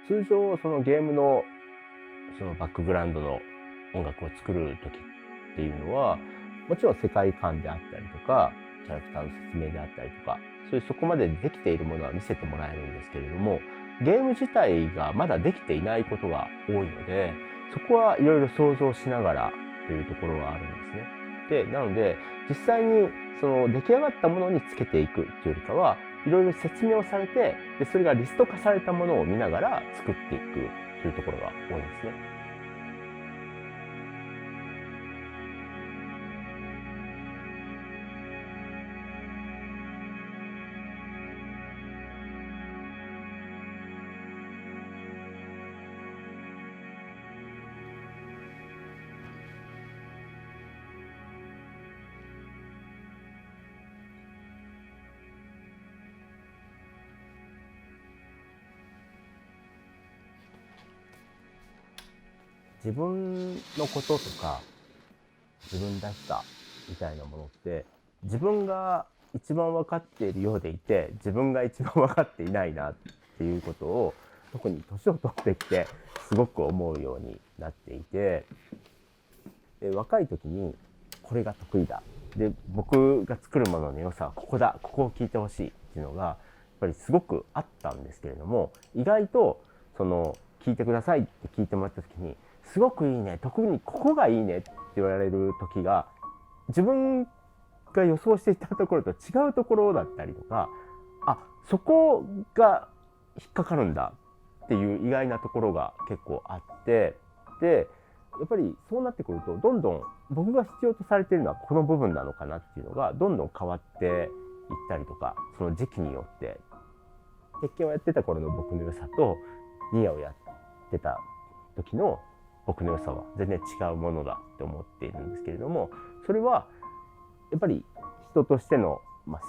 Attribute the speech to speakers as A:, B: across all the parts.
A: 通常そのゲームのそのバックグラウンドの音楽を作る時っていうのは、もちろん世界観であったりとかキャラクターの説明であったりとか、そういうそこまでできているものは見せてもらえるんですけれども、ゲーム自体がまだできていないことが多いので、そこはいろいろ想像しながらというところはあるんですね。でなので実際にその出来上がったものにつけていくっていうよりかは、いろいろ説明をされて、でそれがリスト化されたものを見ながら作っていくというところが多いんですね。自分のこととか自分らしさみたいなものって、自分が一番分かっているようでいて、自分が一番分かっていないなっていうことを、特に年を取ってきてすごく思うようになっていて、で若い時にこれが得意だ、で僕が作るものの良さはここだ、ここを聞いてほしいっていうのがやっぱりすごくあったんですけれども、意外とその聞いてくださいって聞いてもらった時に、すごくいいね、特にここがいいねって言われる時が、自分が予想していたところと違うところだったりとか、あ、そこが引っかかるんだっていう意外なところが結構あって、でやっぱりそうなってくると、どんどん僕が必要とされているのはこの部分なのかなっていうのがどんどん変わっていったりとか、その時期によって鉄拳をやってた頃の僕の良さとニアをやってた時の僕の良さは全然違うものだって思っているんですけれども、それはやっぱり人としての、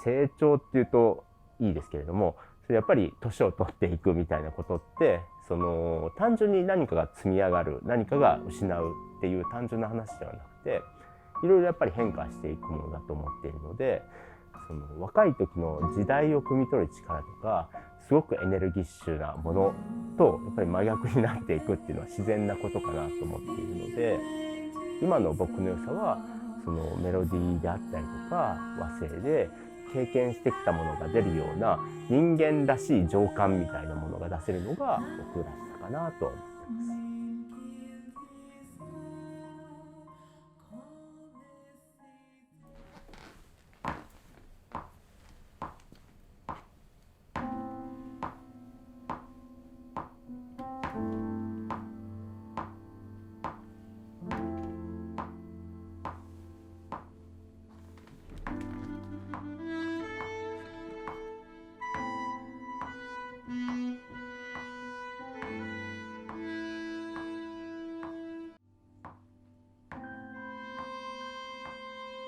A: 成長っていうといいですけれども、それやっぱり年を取っていくみたいなことって、その単純に何かが積み上がる、何かが失うっていう単純な話ではなくて、いろいろやっぱり変化していくものだと思っているので、その若い時の時代を汲み取る力とか、すごくエネルギッシュなものとやっぱり真逆になっていくっていうのは自然なことかなと思っているので、今の僕の良さはそのメロディーであったりとか和声で経験してきたものが出るような人間らしい情感みたいなものが出せるのが僕らしさかなと思ってます。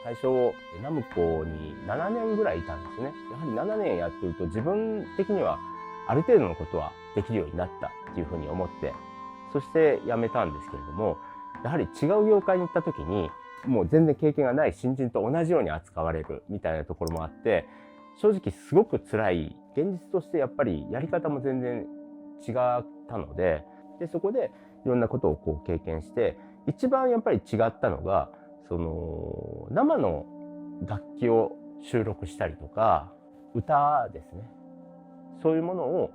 A: 最初ナムコに7年ぐらいいたんですね。やはり7年やってると自分的にはある程度のことはできるようになったっていうふうに思って、そして辞めたんですけれども、やはり違う業界に行った時にもう全然経験がない新人と同じように扱われるみたいなところもあって、正直すごく辛い現実として、やっぱりやり方も全然違ったので、そこでいろんなことをこう経験して、一番やっぱり違ったのが、その生の楽器を収録したりとか、歌ですね、そういうものを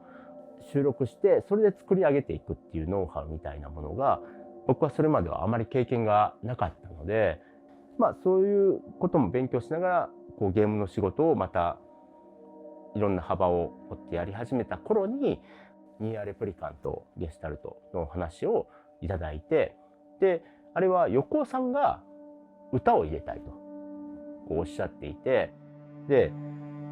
A: 収録してそれで作り上げていくっていうノウハウみたいなものが、僕はそれまではあまり経験がなかったので、そういうことも勉強しながらこうゲームの仕事をまたいろんな幅を持ってやり始めた頃に、ニーアレプリカントゲシュタルトの話をいただいて、であれは横尾さんが歌を入れたいとこうおっしゃっていて、で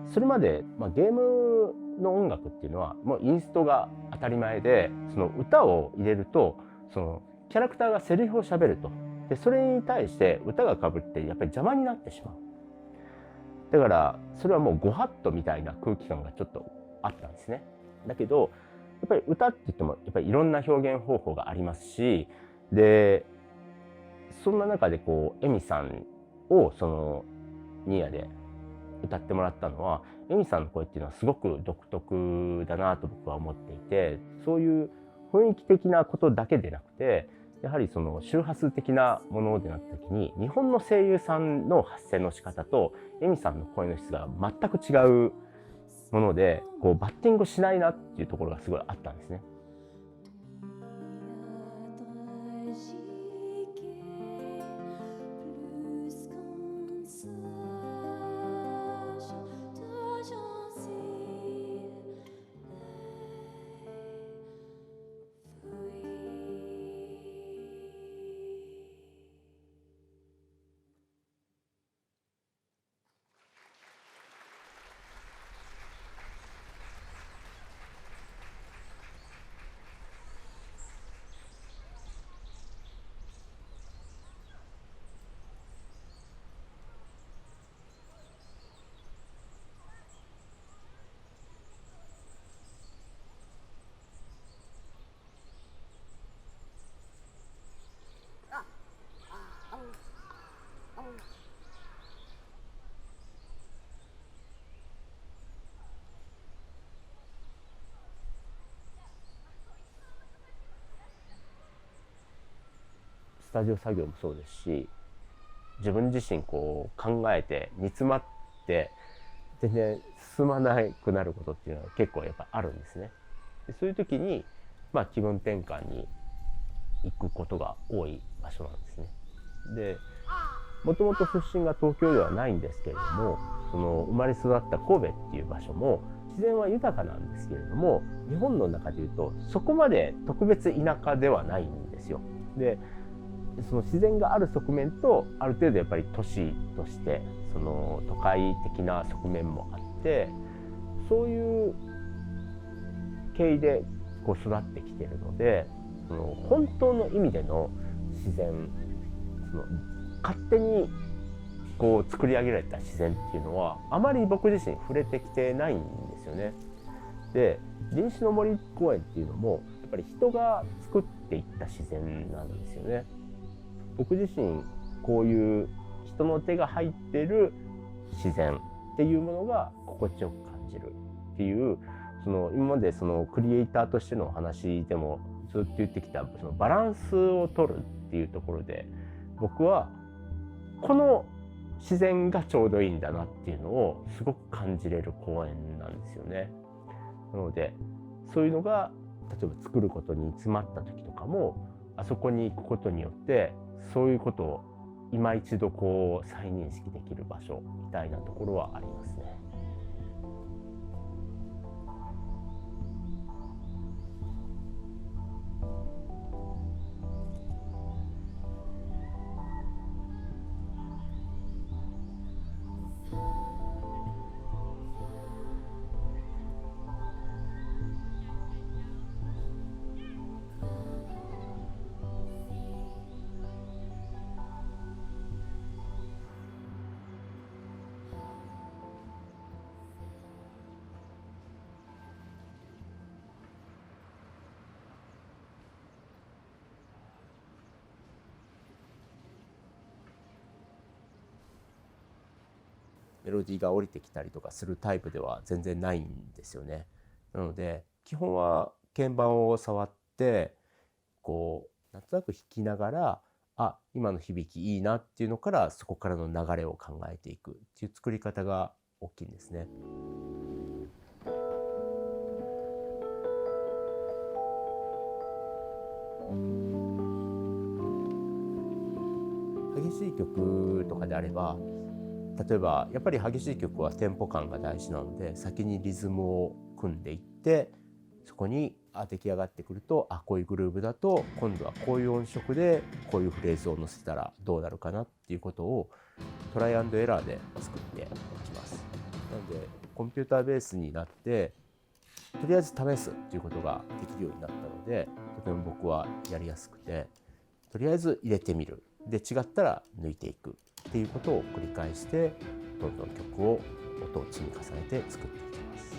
A: それまで、ゲームの音楽っていうのはもうインストが当たり前で、その歌を入れるとそのキャラクターがセリフを喋ると、でそれに対して歌がかぶってやっぱり邪魔になってしまう。だからそれはもうご法度みたいな空気感がちょっとあったんですね。だけどやっぱり歌って言ってもやっぱりいろんな表現方法がありますし、でそんな中でこうエミさんをそのニアで歌ってもらったのは、エミさんの声っていうのはすごく独特だなと僕は思っていて、そういう雰囲気的なことだけでなくて、やはりその周波数的なものでなった時に、日本の声優さんの発声の仕方とエミさんの声の質が全く違うもので、こうバッティングしないなっていうところがすごいあったんですね。スタジオ作業もそうですし、自分自身こう考えて煮詰まって全然進まなくなることっていうのは結構やっぱあるんですね。でそういう時に、気分転換に行くことが多い場所なんですね。でもともと出身が東京ではないんですけれども、その生まれ育った神戸っていう場所も自然は豊かなんですけれども、日本の中でいうとそこまで特別田舎ではないんですよ。でその自然がある側面と、ある程度やっぱり都市としてその都会的な側面もあって、そういう経緯でこう育ってきているので、その本当の意味での自然、その勝手にこう作り上げられた自然っていうのはあまり僕自身触れてきてないんですよね。で臨死の森公園っていうのもやっぱり人が作っていった自然なんですよね。僕自身こういう人の手が入っている自然っていうものが心地よく感じるっていう、その今までそのクリエイターとしてのお話でもずっと言ってきたそのバランスを取るっていうところで、僕はこの自然がちょうどいいんだなっていうのをすごく感じれる公園なんですよね。なのでそういうのが例えば作ることに詰まった時とかも、あそこに行くことによってそういうことを今一度こう再認識できる場所みたいなところはありますね。メロディーが降りてきたりとかするタイプでは全然ないんですよね。なので基本は鍵盤を触ってこうなんとなく弾きながら、今の響きいいなっていうのから、そこからの流れを考えていくっていう作り方が大きいんですね。激しい曲とかであれば、例えばやっぱり激しい曲はテンポ感が大事なので、先にリズムを組んでいって、そこに出来上がってくると、こういうグルーヴだと今度はこういう音色でこういうフレーズを乗せたらどうなるかなっていうことをトライアンドエラーで作っていきます。なのでコンピューターベースになってとりあえず試すっていうことができるようになったので、とても僕はやりやすくて、とりあえず入れてみる、で違ったら抜いていくっていうことを繰り返して、どんどん曲を音を積み重ねて作っていきます。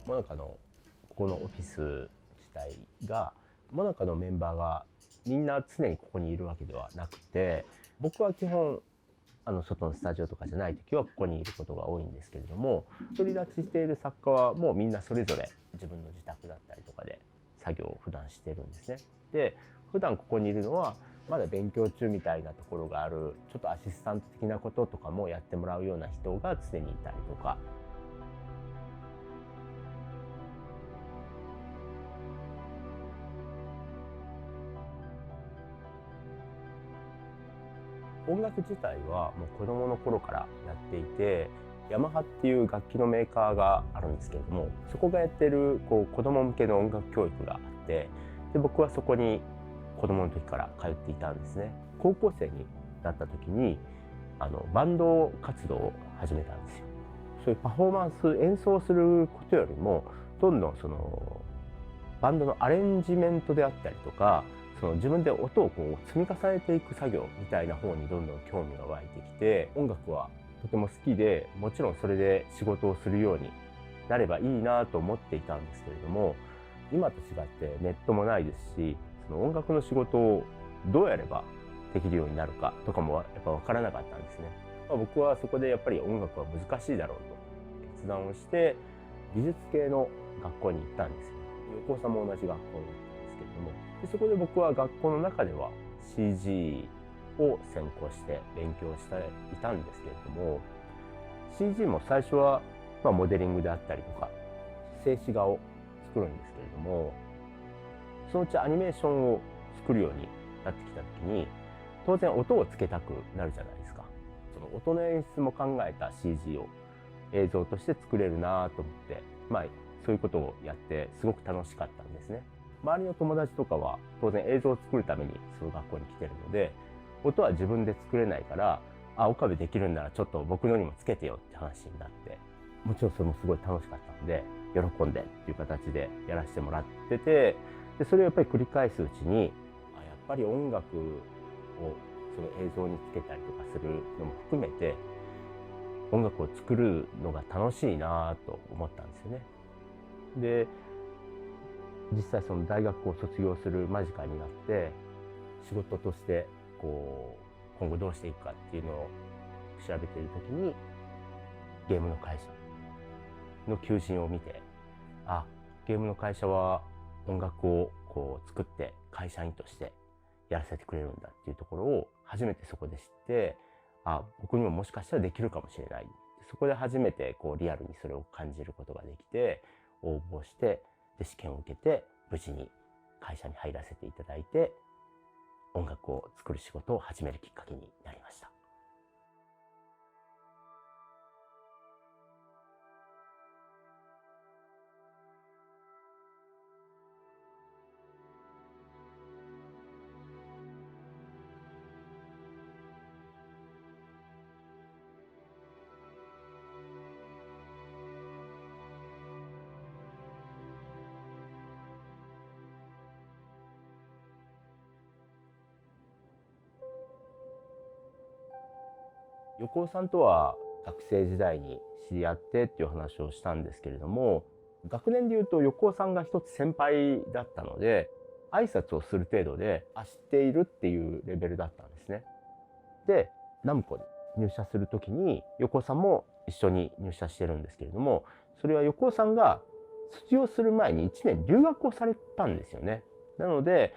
A: モナカのここのオフィス自体がモナカのメンバーがみんな常にここにいるわけではなくて、僕は基本外のスタジオとかじゃない時はここにいることが多いんですけれども、独り立ちしている作家はもうみんなそれぞれ自分の自宅だったりとかで作業を普段してるんですね。で、普段ここにいるのはまだ勉強中みたいなところがある、ちょっとアシスタント的なこととかもやってもらうような人が常にいたりとか。音楽自体はもう子供の頃からやっていて、ヤマハっていう楽器のメーカーがあるんですけれども、そこがやってる子供向けの音楽教育があって、で僕はそこに子供の時から通っていたんですね。高校生になった時にバンド活動を始めたんですよ。そういうパフォーマンス、演奏することよりもどんどんそのバンドのアレンジメントであったりとか、その自分で音を積み重ねていく作業みたいな方にどんどん興味が湧いてきて、音楽はとても好きで、もちろんそれで仕事をするようになればいいなと思っていたんですけれども、今と違ってネットもないですし、その音楽の仕事をどうやればできるようになるかとかもやっぱ分からなかったんですね。僕はそこでやっぱり音楽は難しいだろうと決断をして、美術系の学校に行ったんですよ。横尾さんも同じ学校に行ったんですけれども、でそこで僕は学校の中では CG を専攻して勉強していたんですけれども、 CG も最初はモデリングであったりとか静止画を作るんですけれども、そのうちアニメーションを作るようになってきた時に、当然音をつけたくなるじゃないですか。その音の演出も考えた CG を映像として作れるなと思って、そういうことをやってすごく楽しかったんですね。周りの友達とかは当然映像を作るためにその学校に来てるので、音は自分で作れないから、岡部できるんならちょっと僕のにもつけてよって話になって、もちろんそれもすごい楽しかったので喜んでっていう形でやらせてもらってて、でそれをやっぱり繰り返すうちに、やっぱり音楽をその映像につけたりとかするのも含めて音楽を作るのが楽しいなと思ったんですよね。で実際その大学を卒業する間近になって仕事として今後どうしていくかっていうのを調べている時にゲームの会社の求人を見て、ゲームの会社は音楽を作って会社員としてやらせてくれるんだっていうところを初めてそこで知って、僕にももしかしたらできるかもしれない。そこで初めてリアルにそれを感じることができて、応募してで試験を受けて無事に会社に入らせていただいて、音楽を作る仕事を始めるきっかけになりました。横尾さんとは学生時代に知り合ってっていう話をしたんですけれども、学年でいうと横尾さんが一つ先輩だったので、挨拶をする程度で知っているっていうレベルだったんですね。でナムコに入社する時に横尾さんも一緒に入社してるんですけれども、それは横尾さんが卒業する前に1年留学をされたんですよね。なので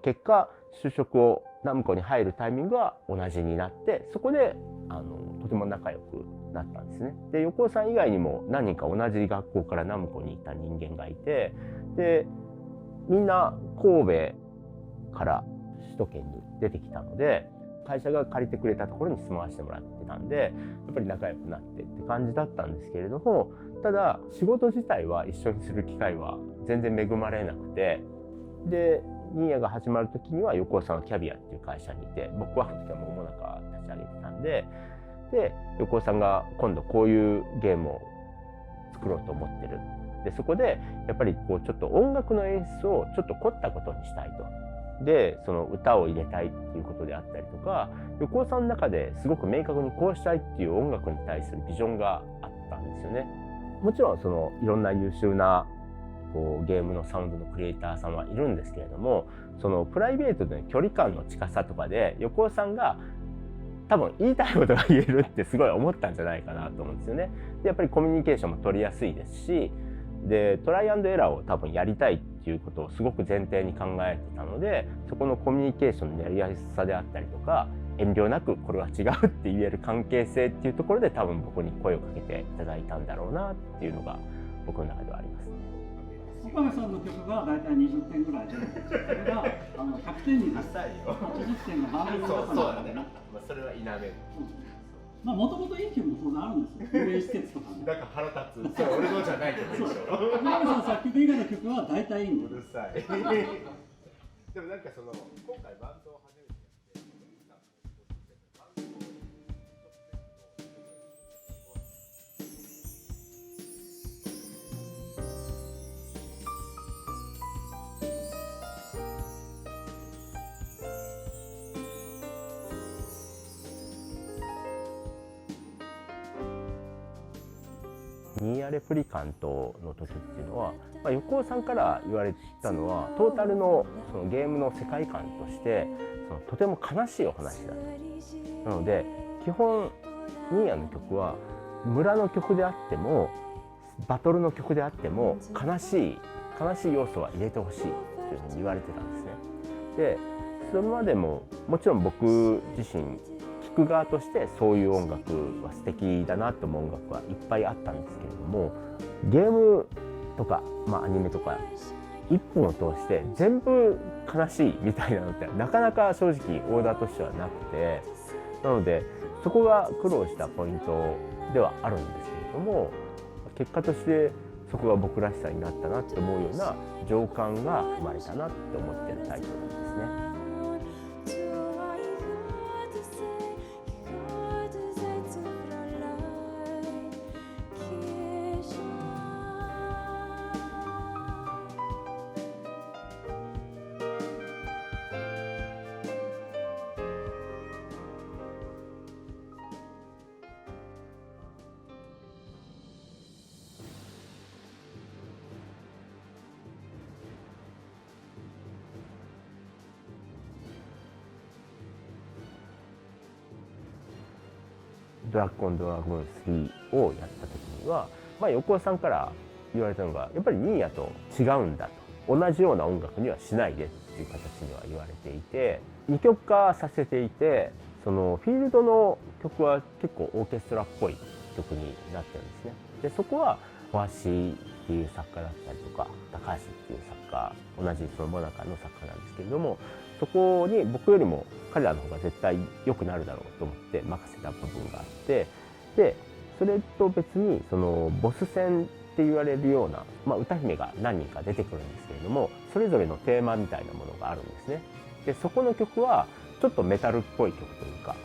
A: 結果就職をナムコに入るタイミングは同じになって、そこでとても仲良くなったんですね。で横尾さん以外にも何人か同じ学校からナムコに行った人間がいて、でみんな神戸から首都圏に出てきたので、会社が借りてくれたところに住まわせてもらってたんで、やっぱり仲良くなってって感じだったんですけれども、ただ仕事自体は一緒にする機会は全然恵まれなくて、でニーヤが始まる時には横尾さんはキャビアっていう会社にいて、僕はその時はもうモナカ立ち上げてたんで、横尾さんが今度こういうゲームを作ろうと思ってる。でそこでやっぱりちょっと音楽の演出をちょっと凝ったことにしたいと。でその歌を入れたいっていうことであったりとか、横尾さんの中ですごく明確にこうしたいっていう音楽に対するビジョンがあったんですよね。もちろんそのいろんな優秀なこうゲームのサウンドのクリエイターさんはいるんですけれども、そのプライベートでの距離感の近さとかで横尾さんが多分言いたいことが言えるってすごい思ったんじゃないかなと思うんですよね。でやっぱりコミュニケーションも取りやすいですし、でトライアンドエラーを多分やりたいっていうことをすごく前提に考えてたので、そこのコミュニケーションのやりやすさであったりとか、遠慮なくこれは違うって言える関係性っていうところで多分僕に声をかけていただいたんだろうなっていうのが僕の中ではありますね。
B: 岡部さんの曲が大体20点ぐらいで、それが100点になって80点が半分の中なんだよね。
A: それは否める。
B: まあもともといい曲も当然あるんですよ。運営施設とかね。
A: なんか腹立つ。俺のじゃない曲でしょ。
B: 岡部さん作曲以外の曲は大体いいんだよ。
A: うるさい。でもなんかその今回バンドを初めてニーヤレプリカントの時っていうのは、横尾さんから言われたのはトータルのそのゲームの世界観としてそのとても悲しいお話だと。なので基本ニーヤの曲は村の曲であってもバトルの曲であっても悲しい要素は入れてほしいというふうに言われてたんですね。でそれまでももちろん僕自身聴く側としてそういう音楽は素敵だなと思う音楽はいっぱいあったんですけれども、ゲームとか、アニメとか一本を通して全部悲しいみたいなのってなかなか正直オーダーとしてはなくて、なのでそこが苦労したポイントではあるんですけれども、結果としてそこが僕らしさになったなって思うような情感が生まれたなって思ってるタイトルですね。ドラゴンドラゴン3をやった時には、横尾さんから言われたのがやっぱりニーヤと違うんだと、同じような音楽にはしないでっていう形には言われていて、2曲化させていて、そのフィールドの曲は結構オーケストラっぽい曲になってるんですね。でそこは小橋っていう作家だったりとか高橋っていう作家、同じそのモナカの作家なんですけれども、そこに僕よりも彼らの方が絶対良くなるだろうと思って任せた部分があって、でそれと別にそのボス戦って言われるような、歌姫が何人か出てくるんですけれども、それぞれのテーマみたいなものがあるんですね。でそこの曲はちょっとメタルっぽい曲というか、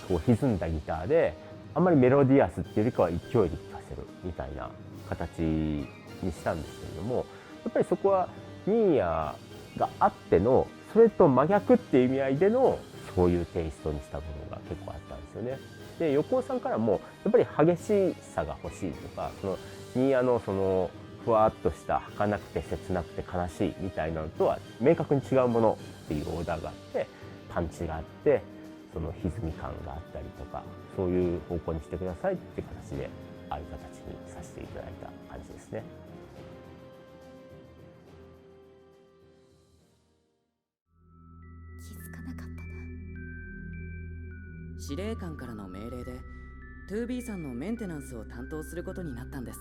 A: こう歪んだギターであんまりメロディアスっていうよりかは勢いで聴かせるみたいな形にしたんですけれども、やっぱりそこはニーヤがあってのそれと真逆っていう意味合いでのそういうテイストにした部分が結構あったんですよね。で横尾さんからもやっぱり激しさが欲しいとか、そのニーヤのそのふわっとした儚くて切なくて悲しいみたいなのとは明確に違うものっていうオーダーがあって、パンチがあってその歪み感があったりとか、そういう方向にしてくださいって形でああいう形にさせていただいた感じですね。
C: 気づかなかったな。
D: 司令官からの命令で 2B さんのメンテナンスを担当することになったんです。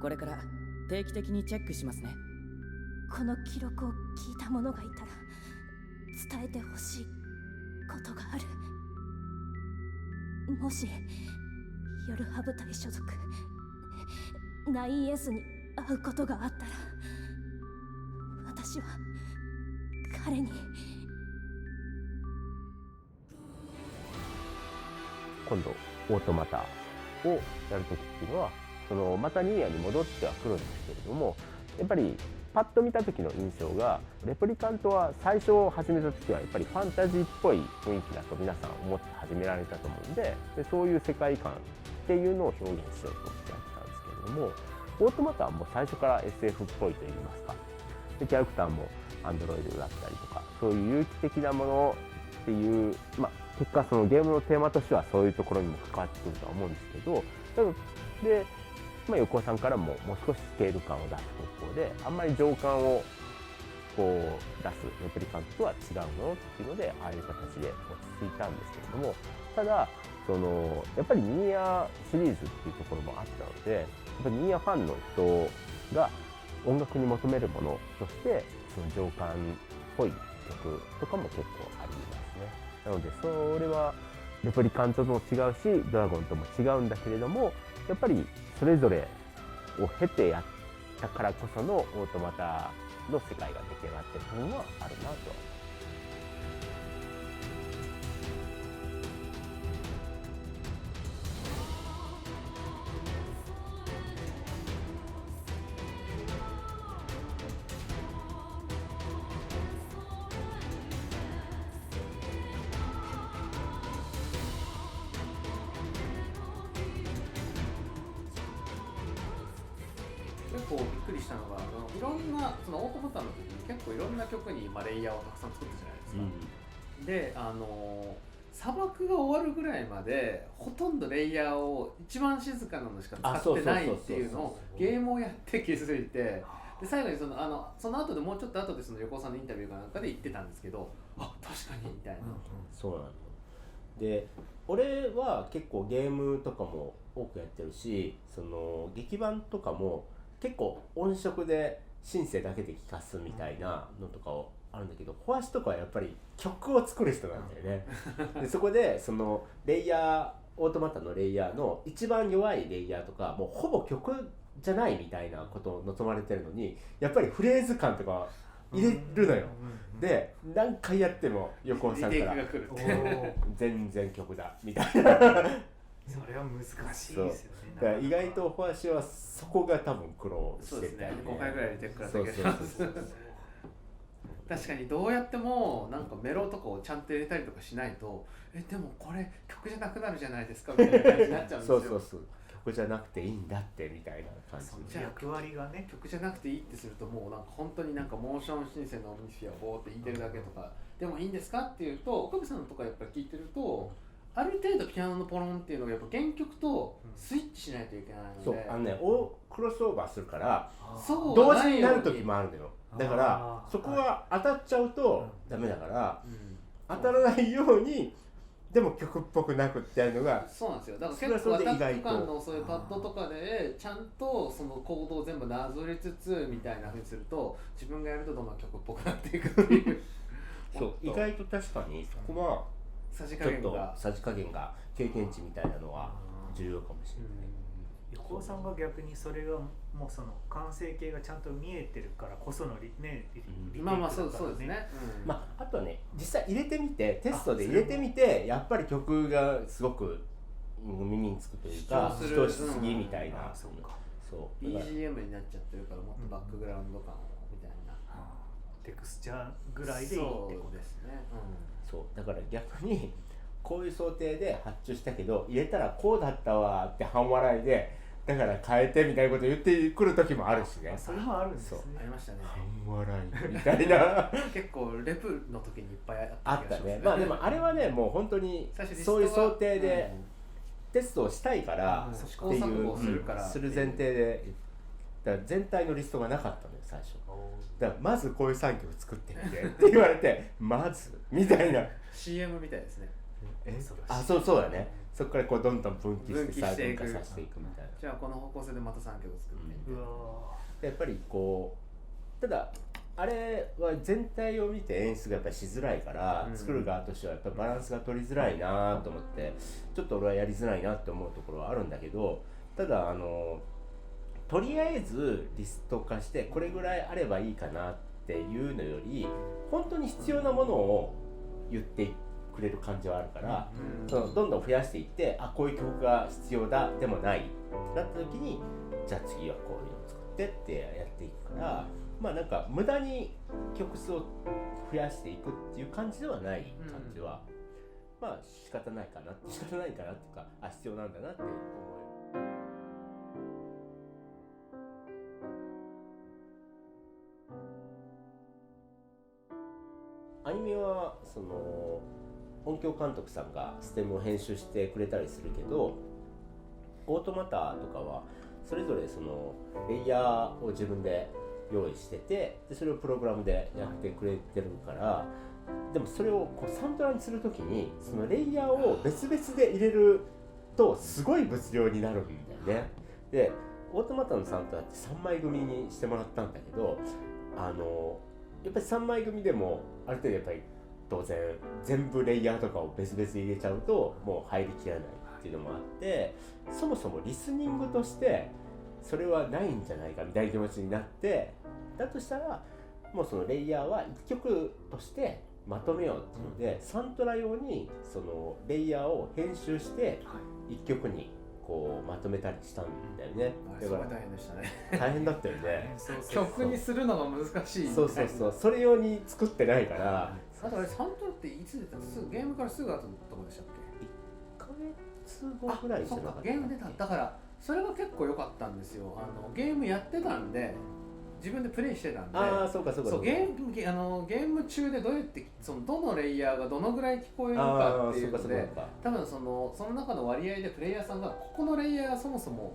D: これから定期的にチェックしますね。
C: この記録を聞いた者がいたら伝えてほしいことがある。もし夜ハ部隊所属 9S に会うことがあったら、私は彼に
A: 今度オートマタをやるときっていうのは、そのまたニーヤに戻ってはくるんですけれども、やっぱりパッと見た時の印象が、レプリカントは最初始めた時はやっぱりファンタジーっぽい雰囲気だと皆さん思って始められたと思うんで、そういう世界観っていうのを表現しようと思ってやってたんですけれども、オートマタはもう最初から SF っぽいといいますか、でキャラクターもアンドロイドだったりとか、そういう有機的なものっていう、結果そのゲームのテーマとしてはそういうところにも関わってくるとは思うんですけど、で、横尾さんからももう少しスケール感を出す方向で、あんまり情感をこう出すレプリカントとは違うのっていうので、ああいう形で落ち着いたんですけれども、ただやっぱりニーヤシリーズっていうところもあったので、やっぱりニーヤファンの人が音楽に求めるものとしてその情感っぽい曲とかも結構ありますね。なのでそれはレプリカントとも違うしドラゴンとも違うんだけれども、やっぱりそれぞれを経てやったからこそのオートマタの世界が出来上がってる部分はあるなと。
E: 結構びっくりしたのが、いろんなそのオートマタの時に結構いろんな曲にレイヤーをたくさん作ったじゃないですか。で、砂漠が終わるぐらいまでほとんどレイヤーを一番静かなのしか使ってないっていうのをゲームをやって気づいて、で最後にその後でもうちょっと後でその横尾さんのインタビューかなんかで言ってたんですけど、あ、確かにみたいな。
A: そうなので、俺は結構ゲームとかも多くやってるし、その劇版とかも結構音色でシンセだけで聴かすみたいなのとかをあるんだけど、小橋とかはやっぱり曲を作る人なんだよね。でそこでそのレイヤー、オートマタのレイヤーの一番弱いレイヤーとかもうほぼ曲じゃないみたいなことを望まれてるのに、やっぱりフレーズ感とか入れるのよ。で何回やっても横尾さんから全然曲だみたいな。
F: それは難しいですよね。
A: だから意外と小橋はそこが多分苦労
E: そうですね
A: してたよね。。
E: 5回ぐらい入れてくからだけど。確かにどうやってもなんかメロとかをちゃんと入れたりとかしないと、でもこれ曲じゃなくなるじゃないですかみたいな感じになっちゃうんですよ。
A: そう曲じゃなくていいんだってみたいな感じ。
E: じゃあ
F: 役割がね、
E: 曲じゃなくていいってすると、もうなんか本当になんかモーションシンセのオムニスフィアをボーって弾いてるだけとかでもいいんですかっていうと、岡部さんのとかやっぱり聞いてると、ある程度ピアノのポロンっていうのがやっぱ原曲とスイッチしないといけないので、
A: そうクロスオーバーするから
E: そう
A: 同時に
E: がないよう
A: なる時もあるのよ。だからそこが当たっちゃうとダメだから、当たらないようにでも曲っぽくなくってやるのが、
E: そうなんですよ。だから結構アタック感のそういうパッドとかでちゃんとそのコードを全部なぞりつつみたいな風にすると、自分がやるとどんどん曲っぽくなっていくっていう。
A: そう意外と確かにそこは
E: さじ
A: ちょっと
E: 加減が
A: さじ加減が経験値みたいなのは重要かもしれない。
F: 横尾さんが逆にそれがもうその完成形がちゃんと見えてるからこそのリテイク
E: まあまあそう
F: だから
E: ですね。
A: あとはね、実際入れてみてテストで入れてみてやっぱり曲がすごく耳につくというか
E: 主張する
A: 主張しすぎみたいな、
F: そうか、
A: そうだから
E: BGM になっちゃってるから、もっとバックグラウンド感みたいな。
F: テクスチャーぐらいでいいってこと
E: そうですね。
A: そうだから逆にこういう想定で発注したけど入れたらこうだったわって半笑いで、だから変えてみたいなこと言ってくる時もあるしね。
F: それもあるんですね。
E: ありましたね。
A: 半笑いみたいな
E: 結構レプの時にいっぱい
A: あったね。まあでもあれはね、もう本当にそういう想定でテストをしたいから
E: 試
A: っていう
E: 行錯誤をするから
A: する前提で、だから全体のリストがなかったのよ最初。だからまずこういう3曲作ってみてって言われてまずみたいな
E: CM みたいですね。
A: そうだね。そこからこうどんどん分岐して
E: 分岐していく
A: 細分化させていくみたいな。
E: じゃあこの方向性でまた3曲作ってみて、
A: やっぱりこうただあれは全体を見て演出がやっぱりしづらいから、作る側としてはやっぱりバランスが取りづらいなと思って、ちょっと俺はやりづらいなって思うところはあるんだけど、ただとりあえずリスト化してこれぐらいあればいいかなっていうのより、本当に必要なものを言ってくれる感じはあるから、そのどんどん増やしていって、こういう曲が必要だでもないってなった時に、じゃあ次はこういうのを作ってってやっていくから、まあなんか無駄に曲数を増やしていくっていう感じではない感じは、まあ仕方ないかなっていうか、必要なんだなって思う。その音響監督さんがステムを編集してくれたりするけど、オートマタとかはそれぞれそのレイヤーを自分で用意してて、でそれをプログラムでやってくれてるから、でもそれをこうサントラにするときにそのレイヤーを別々で入れるとすごい物量になるんだよね。でオートマタのサントラって3枚組にしてもらったんだけど、やっぱり3枚組でもある程度やっぱり当然全部レイヤーとかを別々に入れちゃうともう入りきらないっていうのもあって、そもそもリスニングとしてそれはないんじゃないかみたいな気持ちになって、だとしたらもうそのレイヤーは1曲としてまとめようっていうので、サントラ用にそのレイヤーを編集して1曲にこうまとめたりしたんだよね。
E: すごい大変でしたね。
A: 大変だったよね。
E: 曲にするのが難しい。
A: そうそうそう、それ用に作ってないから。
E: あとあれサントラっていつ出たの？ゲームからすぐ後とかでしたっけ？
A: 1ヶ月後ぐらいじゃなかったっけ？
E: ゲーム出た。だからそれが結構良かったんですよ。ゲームやってたんで自分でプレイしてたんで。
A: ああ、そうかそうか。
E: そう、ゲーム中でどうやってそのどのレイヤーがどのぐらい聞こえるかっていうので、多分その中の割合でプレイヤーさんがここのレイヤーがそもそも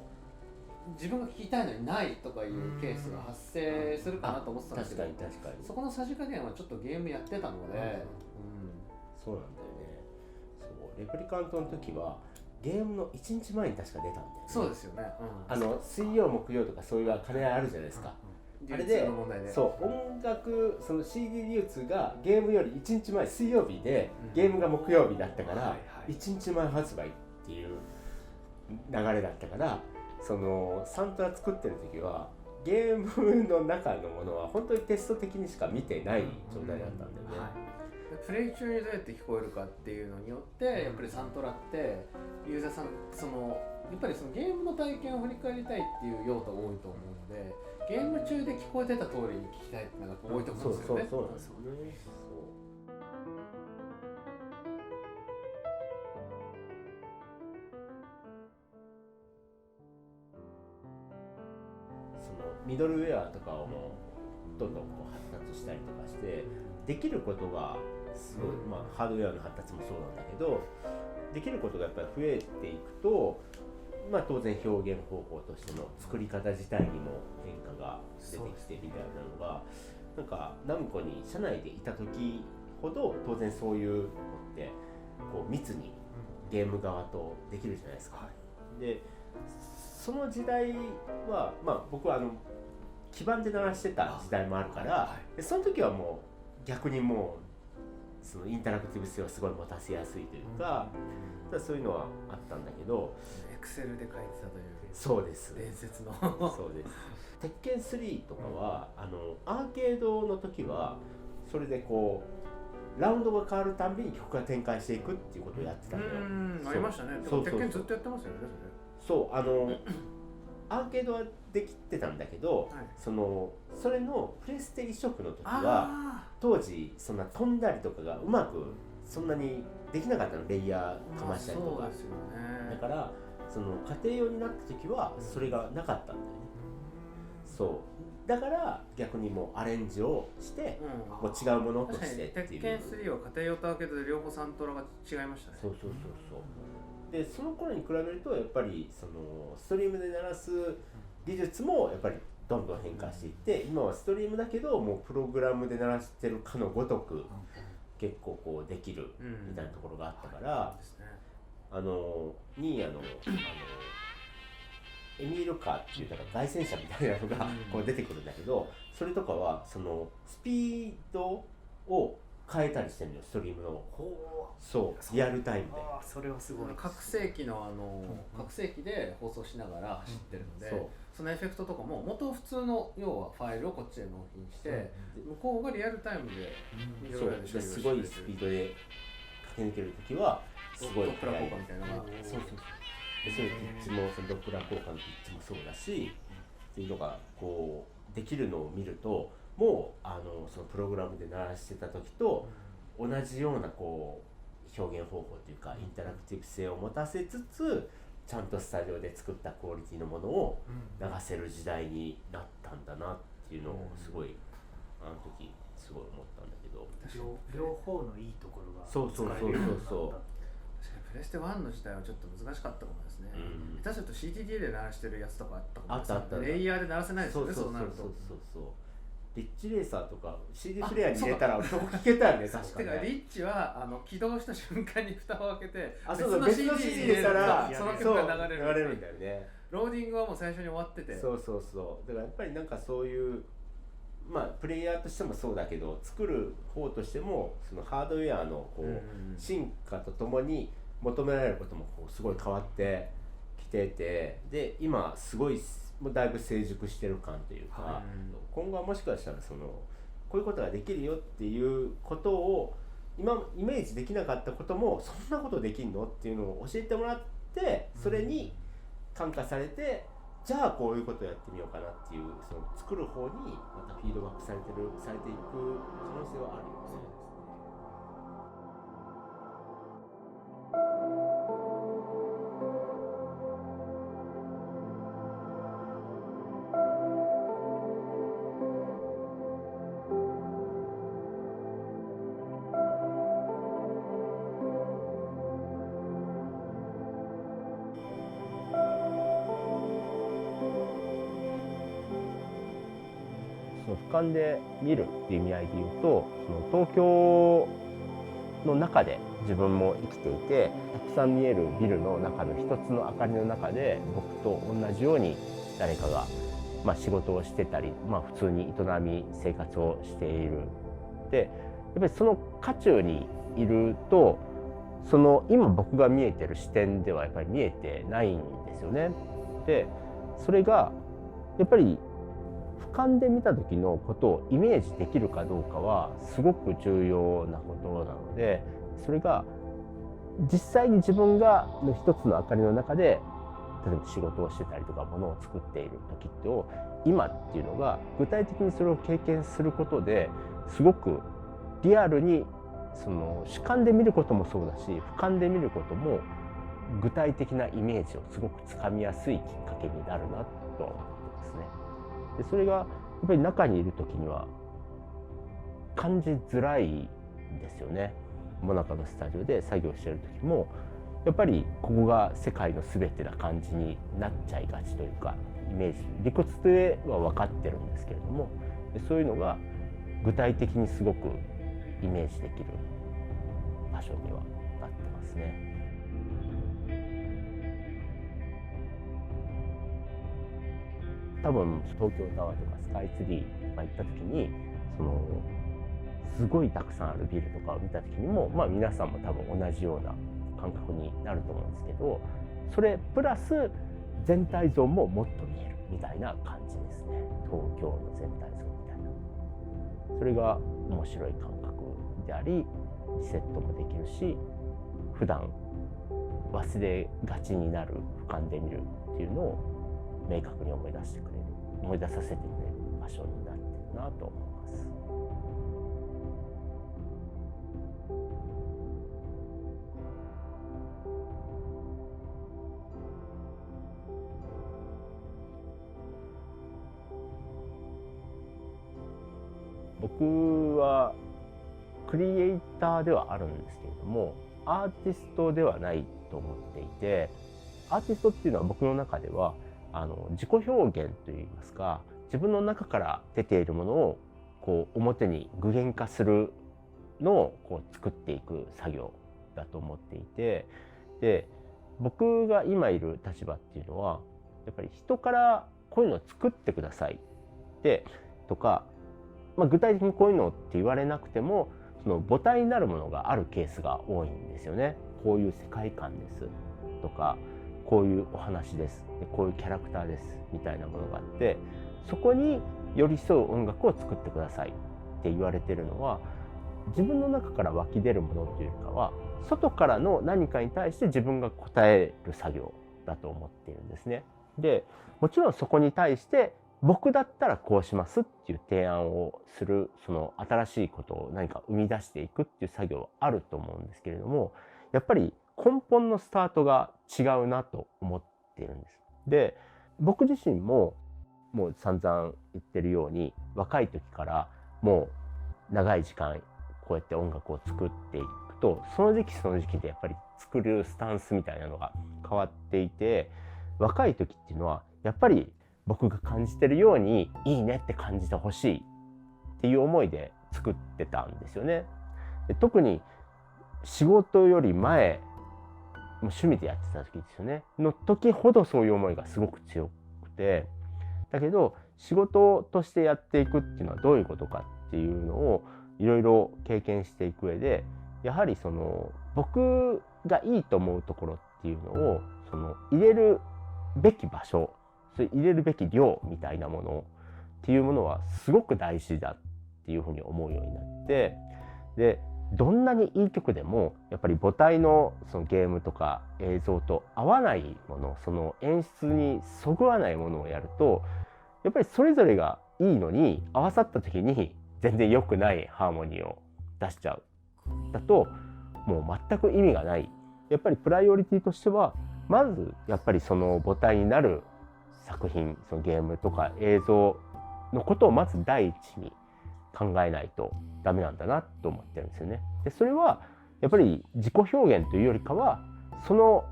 E: 自分が聞きたいのにないとかいうケースが発生するかなと思ってたんですけど、
A: 確かに確かに。
E: そこのさじ加減はちょっとゲームやってたので、
A: そうなんだよね。そうレプリカントの時はゲームの1日前に確か出たんだよね。
E: そうですよね。
A: 水曜木曜とかそういう兼ね合いあるじゃないですか。あれでそう音楽その CD 流通がゲームより1日前、水曜日でゲームが木曜日だったから1日前発売っていう流れだったから、そのサントラ作ってる時はゲームの中のものは本当にテスト的にしか見てない状態だったんだよね。
E: プレイ中にどうやって聞こえるかっていうのによってやっぱりサントラってユーザーさんやっぱりそのゲームの体験を振り返りたいっていう用途が多いと思うので、ゲーム中で聞こえてた通りに聞きたいっていうのが多いと思うんですよね。
A: そうなんですよね。そのミドルウェアとかをもうどんどんこう発達したりとかしてできることがすごい、ハードウェアの発達もそうなんだけど、できることがやっぱり増えていくと、当然表現方法としての作り方自体にも変化が出てきてみたいなのが、なんかナムコに社内でいた時ほど当然そういうのってこう密にゲーム側とできるじゃないですか。でその時代は、僕は基盤で鳴らしてた時代もあるから、でその時はもう逆にもうそのインタラクティブ性をすごい持たせやすいというか、そういうのはあったんだけど、
E: エクセルで書いてたという
A: そうです
E: 伝説の
A: そうです。鉄拳3とかは、アーケードの時はそれでこうラウンドが変わるたんびに曲が展開していくっていうことをやってたのよ。
E: ありましたね。鉄拳ずっとやってますよね。
A: そうアーケードはできてたんだけど、それのプレステ移植の時は当時そんな飛んだりとかがうまくそんなにできなかったの、レイヤーかましたりとか。だからその家庭用になった時はそれがなかったんだよね。そうだから逆にもうアレンジをして、もう違うものとしてっていう。
E: 鉄拳3は家庭用とアーケードで両方サントラが違いましたね。
A: そうでその頃に比べるとやっぱりそのストリームで鳴らす技術もやっぱりどんどん変化していって、今はストリームだけどもうプログラムで鳴らしてるかのごとく結構こうできるみたいなところがあったから、ニーヤのエミールカーっていう凱旋車みたいなのがこう出てくるんだけど、それとかはそのスピードを変えたりしてるのよ、ストリームの。そうリアルタイムで。
F: それはすごい。
E: 拡声器の拡声器で放送しながら走ってるので、そのエフェクトとかも元普通の要はファイルをこっちへ納品して、向こうがリアルタイムで
A: すごいスピードで駆け抜けるときはすごい
E: ドップラー効果みたいなのが。
A: そういうピッチもそのドップラー効果のピッチもそうだしっていうのがこうできるのを見ると、もうそのプログラムで鳴らしてた時と同じようなこう表現方法というかインタラクティブ性を持たせつつ、ちゃんとスタジオで作ったクオリティのものを流せる時代になったんだなっていうのをすごいあの時すごい思ったんだけど、
F: 両方のいいところが
A: そうそうそうそう
F: 使えるようになった。
E: 確かにプレステ1の時代はちょっと難しかったかもですね。下手すると CTD で鳴らしてるやつとかあったかもですね。
A: あった
E: レイヤーで鳴らせないですよね、そうなると。
A: リッチレーサーとか CD プレイヤーに入れたら音聞けたよね、確か
E: てかリ
A: ね。
E: ッチは起動した瞬間に蓋を開けて
A: そうそう、別の CD 入れたら
E: その曲が流れる。
A: 流れるんだよね。
E: ローディングはもう最初に終わってて。
A: そうそうそう。だからやっぱりなんかそういうまあプレイヤーとしてもそうだけど、作る方としてもそのハードウェアのこう進化とともに求められることもこうすごい変わってきてて、で今すごいもうだいぶ成熟してる感というか、今後はもしかしたらそのこういうことができるよっていうことを今イメージできなかったことも、そんなことできんのっていうのを教えてもらって、それに感化されて、じゃあこういうことをやってみようかなっていう、その作る方にまたフィードバックされていく可能性はあるよね。その俯瞰で見るっていう意味合いで言うと、その東京の中で自分も生きていて、たくさん見えるビルの中の一つの明かりの中で僕と同じように誰かが仕事をしてたり、普通に営み生活をしている。でやっぱりその渦中にいると、その今僕が見えてる視点ではやっぱり見えてないんですよね。でそれがやっぱり俯瞰で見た時のことをイメージできるかどうかはすごく重要なことなので、それが実際に自分がの一つの明かりの中で例えば仕事をしてたりとか物を作っている時ってを今っていうのが具体的にそれを経験することですごくリアルにその主観で見ることもそうだし、俯瞰で見ることも具体的なイメージをすごくつかみやすいきっかけになるなと思ってますね。でそれがやっぱり中にいる時には感じづらいんですよね。モナカのスタジオで作業している時もやっぱりここが世界の全てな感じになっちゃいがちというか、イメージ理屈では分かってるんですけれども、でそういうのが具体的にすごくイメージできる場所にはなってますね。多分東京タワーとかスカイツリーとか行った時にそのすごいたくさんあるビルとかを見た時にも、皆さんも多分同じような感覚になると思うんですけど、それプラス全体像ももっと見えるみたいな感じですね。東京の全体像みたいな、それが面白い感覚であり、リセットもできるし、普段忘れがちになる俯瞰で見るっていうのを明確に思い出させてくれる場所になってるなと思います。僕はクリエイターではあるんですけれども、アーティストではないと思っていて、アーティストっていうのは僕の中では自己表現といいますか、自分の中から出ているものをこう表に具現化するのをこう作っていく作業だと思っていて、で僕が今いる立場っていうのはやっぱり人からこういうのを作ってくださいってとか、具体的にこういうのって言われなくてもその母体になるものがあるケースが多いんですよね。こういう世界観ですとか、こういうお話です、こういうキャラクターですみたいなものがあって、そこに寄り添う音楽を作ってくださいって言われてるのは、自分の中から湧き出るものというかは外からの何かに対して自分が答える作業だと思っているんですね。でもちろんそこに対して僕だったらこうしますっていう提案をする、その新しいことを何か生み出していくっていう作業はあると思うんですけれども、やっぱり根本のスタートが違うなと思っているんです。で僕自身もう散々言ってるように、若い時からもう長い時間こうやって音楽を作っていくと、その時期その時期でやっぱり作るスタンスみたいなのが変わっていて、若い時っていうのはやっぱり僕が感じてるようにいいねって感じてほしいっていう思いで作ってたんですよね。で特に仕事より前、もう趣味でやってた時ですよねの時ほどそういう思いがすごく強くて、だけど仕事としてやっていくっていうのはどういうことかっていうのをいろいろ経験していく上で、やはりその僕がいいと思うところっていうのをその入れるべき場所、それ入れるべき量みたいなものっていうものはすごく大事だっていうふうに思うようになって、でどんなにいい曲でもやっぱり母体のそのゲームとか映像と合わないもの、その演出にそぐわないものをやると、やっぱりそれぞれがいいのに合わさった時に全然良くないハーモニーを出しちゃうだともう全く意味がない。やっぱりプライオリティとしてはまずやっぱりその母体になる作品、そのゲームとか映像のことをまず第一に考えないとダメなんだなと思ってるんですよね。でそれはやっぱり自己表現というよりかは、その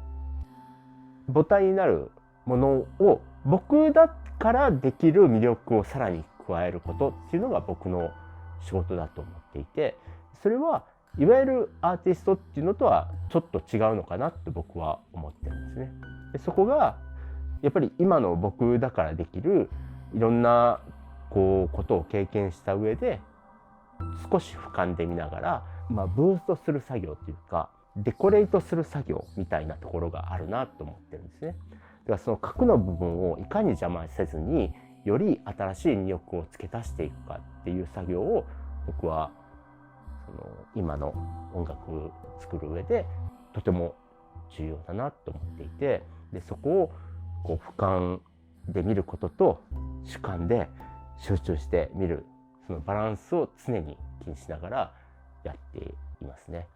A: 母体になるものを僕だからできる魅力をさらに加えることっていうのが僕の仕事だと思っていて、それはいわゆるアーティストっていうのとはちょっと違うのかなって僕は思ってるんですね。でそこがやっぱり今の僕だからできるいろんなことを経験した上で少し俯瞰で見ながら、ブーストする作業っていうかデコレートする作業みたいなところがあるなと思ってるんですね。だからその核の部分をいかに邪魔せずにより新しい魅力を付け足していくかっていう作業を僕はその今の音楽作る上でとても重要だなと思っていて、でそこを俯瞰で見ることと主観で集中して見る、そのバランスを常に気にしながらやっていますね。